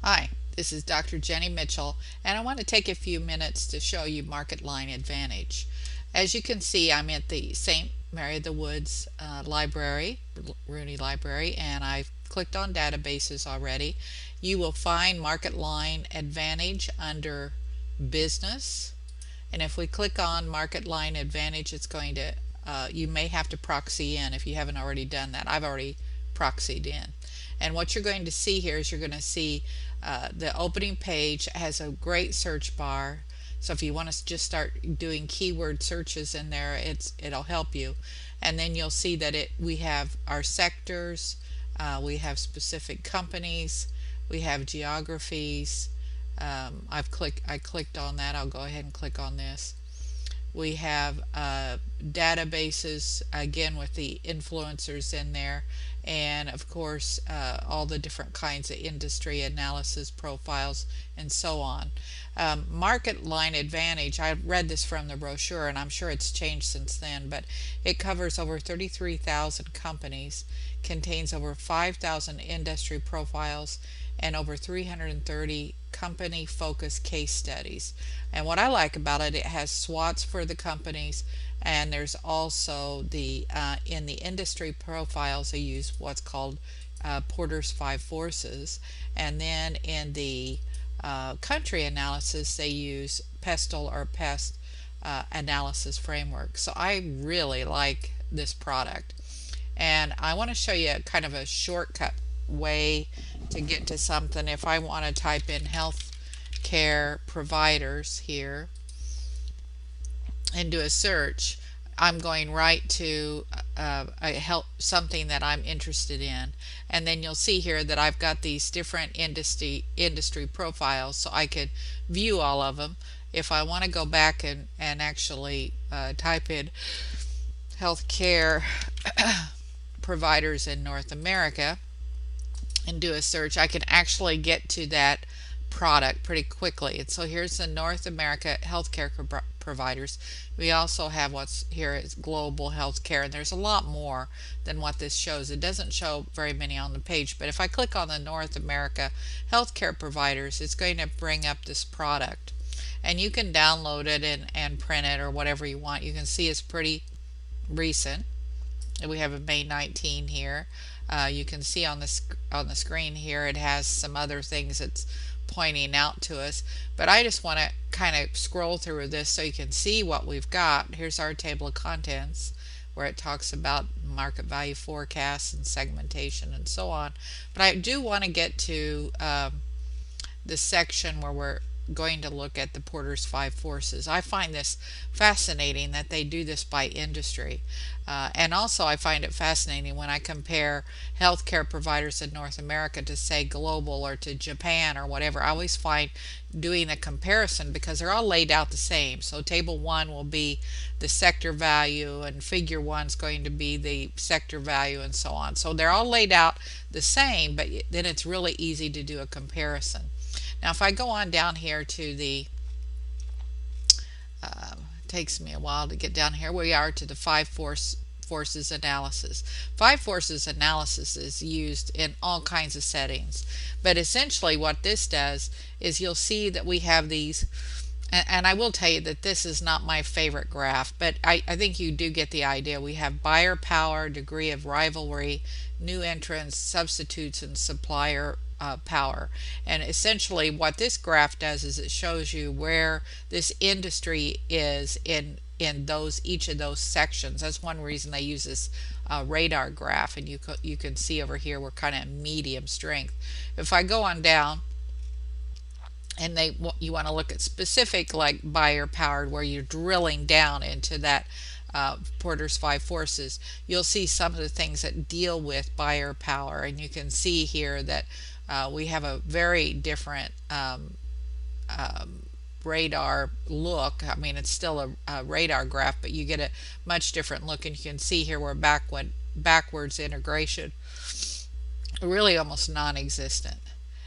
Hi, this is Dr. Jenny Mitchell, and I want to take a few minutes to show you MarketLine Advantage. As you can see, I'm at the St. Mary of the Woods Library, Rooney Library, and I've clicked on databases already. You will find MarketLine Advantage under Business, and if we click on MarketLine Advantage, it's going to, you may have to proxy in if you haven't already done that. I've already proxied in. And what you're going to see here is you're going to see the opening page has a great search bar. So if you want to just start doing keyword searches in there, it'll help you. And then you'll see that we have our sectors, we have specific companies, we have geographies. I clicked on that. I'll go ahead and click on this. We have databases again with the influencers in there, and of course all the different kinds of industry analysis profiles and so on. MarketLine Advantage, I read this from the brochure and I'm sure it's changed since then, but it covers over 33,000 companies, contains over 5,000 industry profiles, and over 330 company focused case studies. And what I like about it, it has SWOTs for the companies, and there's also the in the industry profiles they use what's called Porter's Five Forces, and then in the country analysis they use PESTLE or PEST analysis framework. So I really like this product, and I want to show you kind of a shortcut way to get to something. If I want to type in health care providers here and do a search, I'm going right to something that I'm interested in, and then you'll see here that I've got these different industry profiles, so I could view all of them. If I want to go back and actually type in healthcare providers in North America and do a search, I can actually get to that product pretty quickly. And so here's the North America healthcare providers. We also have what's here is global healthcare, and there's a lot more than what this shows. It doesn't show very many on the page, but if I click on the North America healthcare providers, it's going to bring up this product, and you can download it and print it or whatever you want. You can see it's pretty recent. We have a May 19 here. You can see on the screen here it has some other things it's pointing out to us, but I just want to kind of scroll through this so you can see what we've got. Here's our table of contents where it talks about market value forecasts and segmentation and so on, but I do want to get to the section where we're going to look at the Porter's Five Forces. I find this fascinating that they do this by industry. And also I find it fascinating when I compare healthcare providers in North America to say global or to Japan or whatever. I always find doing a comparison because they're all laid out the same. So table 1 will be the sector value, and figure 1 is going to be the sector value, and so on. So they're all laid out the same, but then it's really easy to do a comparison. Now if I go on down here to the takes me a while to get down here. We are to the forces analysis. Five forces analysis is used in all kinds of settings, but essentially what this does is you'll see that we have these, and I will tell you that this is not my favorite graph, but I think you do get the idea. We have buyer power, degree of rivalry, new entrants, substitutes, and supplier power. And essentially what this graph does is it shows you where this industry is in each of those sections. That's one reason they use this radar graph, and you can see over here we're kind of medium strength. If I go on down and you want to look at specific like buyer powered, where you're drilling down into that Porter's Five Forces, you'll see some of the things that deal with buyer power, and you can see here that we have a very different radar look. I mean, it's still a radar graph, but you get a much different look, and you can see here we're backwards integration, really almost non-existent.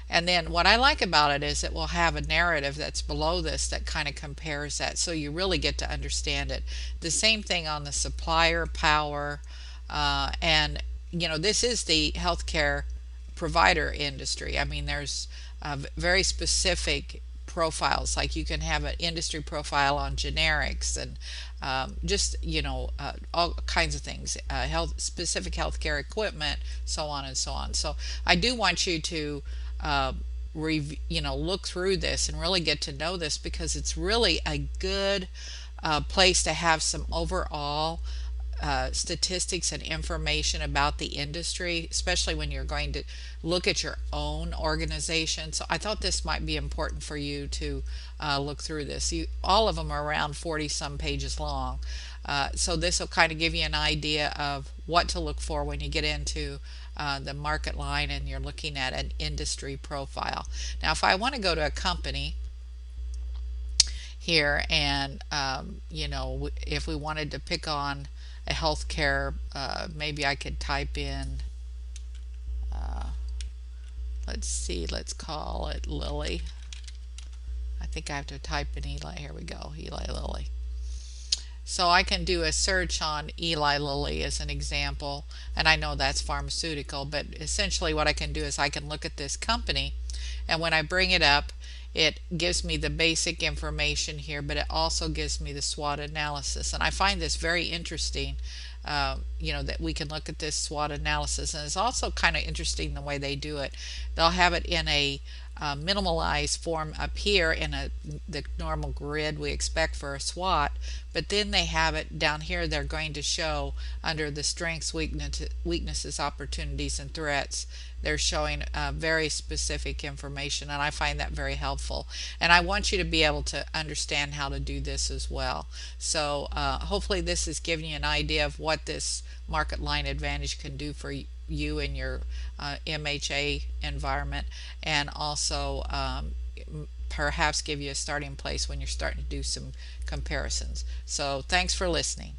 And then what I like about it is it will have a narrative that's below this that kind of compares that, so you really get to understand it. The same thing on the supplier power, and this is the healthcare provider industry. I mean, there's very specific profiles. Like you can have an industry profile on generics and just all kinds of things, specific healthcare equipment, so on and so on. So I do want you to look through this and really get to know this, because it's really a good place to have some overall statistics and information about the industry, especially when you're going to look at your own organization. So I thought this might be important for you to look through this. All of them are around 40 some pages long. So this will kind of give you an idea of what to look for when you get into the MarketLine and you're looking at an industry profile. Now, if I want to go to a company here and, if we wanted to pick on a healthcare, maybe I could type in, let's see, let's call it Lilly. I think I have to type in Eli. Here we go, Eli Lilly. So I can do a search on Eli Lilly as an example, and I know that's pharmaceutical, but essentially what I can do is I can look at this company, and when I bring it up, it gives me the basic information here, but it also gives me the SWOT analysis. And I find this very interesting, that we can look at this SWOT analysis. And it's also kind of interesting the way they do it. They'll have it in a minimalized form up here in the normal grid we expect for a SWOT, but then they have it down here. They're going to show under the strengths, weaknesses, opportunities, and threats. They're showing very specific information, and I find that very helpful. And I want you to be able to understand how to do this as well. So hopefully this is giving you an idea of what this MarketLine Advantage can do for you in your MHA environment, and also perhaps give you a starting place when you're starting to do some comparisons. So thanks for listening.